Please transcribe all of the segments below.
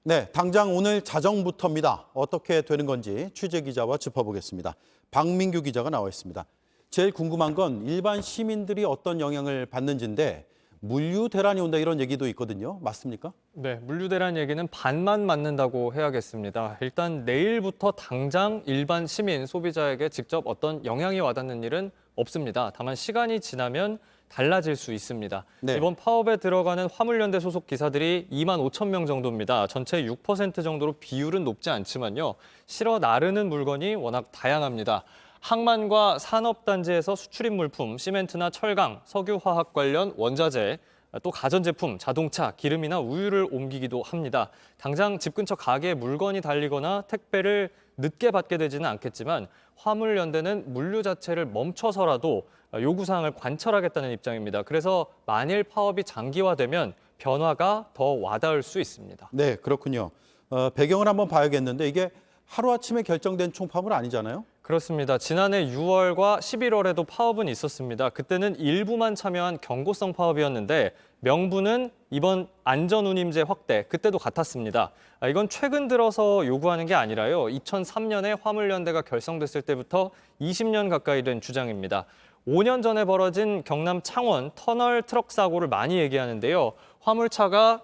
네, 당장 오늘 자정부터입니다. 어떻게 되는 건지 취재기자와 짚어보겠습니다. 박민규 기자가 나와 있습니다. 제일 궁금한 건 일반 시민들이 어떤 영향을 받는지인데 물류 대란이 온다 이런 얘기도 있거든요. 맞습니까? 네, 물류 대란 얘기는 반만 맞는다고 해야겠습니다. 일단 내일부터 당장 일반 시민, 소비자에게 직접 어떤 영향이 와닿는 일은 없습니다. 다만 시간이 지나면 달라질 수 있습니다. 네. 이번 파업에 들어가는 화물연대 소속 기사들이 2만 5천 명 정도입니다. 전체 6% 정도로 비율은 높지 않지만요. 실어 나르는 물건이 워낙 다양합니다. 항만과 산업단지에서 수출입 물품, 시멘트나 철강, 석유화학 관련 원자재, 또 가전제품, 자동차, 기름이나 우유를 옮기기도 합니다. 당장 집 근처 가게에 물건이 달리거나 택배를 늦게 받게 되지는 않겠지만 화물연대는 물류 자체를 멈춰서라도 요구사항을 관철하겠다는 입장입니다. 그래서 만일 파업이 장기화되면 변화가 더 와닿을 수 있습니다. 네, 그렇군요. 배경을 한번 봐야겠는데 이게 하루아침에 결정된 총파업은 아니잖아요? 그렇습니다. 지난해 6월과 11월에도 파업은 있었습니다. 그때는 일부만 참여한 경고성 파업이었는데 명분은 이번 안전운임제 확대, 그때도 같았습니다. 이건 최근 들어서 요구하는 게 아니라요. 2003년에 화물연대가 결성됐을 때부터 20년 가까이 된 주장입니다. 5년 전에 벌어진 경남 창원 터널 트럭 사고를 많이 얘기하는데요. 화물차가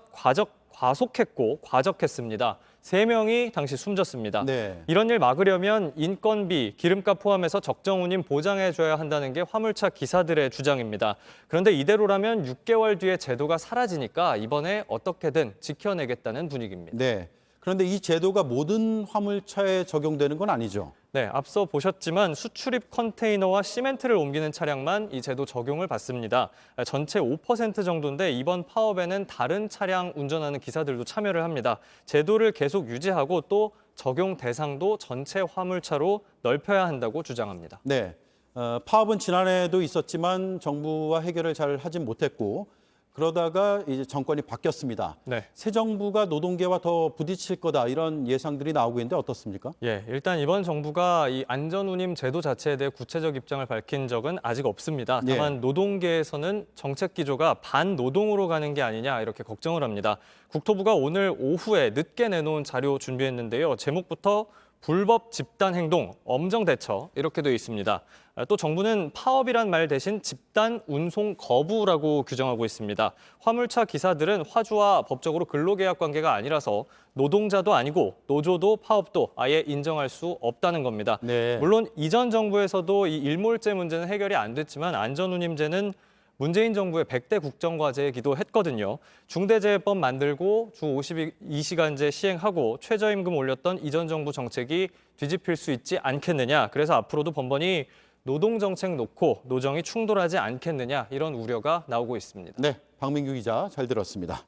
과속했고 과적했습니다. 3명이 당시 숨졌습니다. 네. 이런 일 막으려면 인건비, 기름값 포함해서 적정 운임 보장해줘야 한다는 게 화물차 기사들의 주장입니다. 그런데 이대로라면 6개월 뒤에 제도가 사라지니까 이번에 어떻게든 지켜내겠다는 분위기입니다. 네. 그런데 이 제도가 모든 화물차에 적용되는 건 아니죠? 네, 앞서 보셨지만 수출입 컨테이너와 시멘트를 옮기는 차량만 이 제도 적용을 받습니다. 전체 5% 정도인데 이번 파업에는 다른 차량 운전하는 기사들도 참여를 합니다. 제도를 계속 유지하고 또 적용 대상도 전체 화물차로 넓혀야 한다고 주장합니다. 네. 파업은 지난해에도 있었지만 정부와 해결을 잘 하진 못했고 그러다가 이제 정권이 바뀌었습니다. 네. 새 정부가 노동계와 더 부딪힐 거다 이런 예상들이 나오고 있는데 어떻습니까? 예, 일단 이번 정부가 이 안전운임 제도 자체에 대해 구체적 입장을 밝힌 적은 아직 없습니다. 다만 노동계에서는 정책 기조가 반노동으로 가는 게 아니냐 이렇게 걱정을 합니다. 국토부가 오늘 오후에 늦게 내놓은 자료 준비했는데요. 제목부터 불법 집단 행동, 엄정 대처 이렇게 되어 있습니다. 또 정부는 파업이란 말 대신 집단 운송 거부라고 규정하고 있습니다. 화물차 기사들은 화주와 법적으로 근로계약 관계가 아니라서 노동자도 아니고 노조도 파업도 아예 인정할 수 없다는 겁니다. 네. 물론 이전 정부에서도 이 일몰제 문제는 해결이 안 됐지만 안전운임제는 문재인 정부의 100대 국정과제이기도 했거든요. 중대재해법 만들고 주 52시간제 시행하고 최저임금 올렸던 이전 정부 정책이 뒤집힐 수 있지 않겠느냐. 그래서 앞으로도 번번이 노동정책 놓고 노정이 충돌하지 않겠느냐 이런 우려가 나오고 있습니다. 네, 박민규 기자 잘 들었습니다.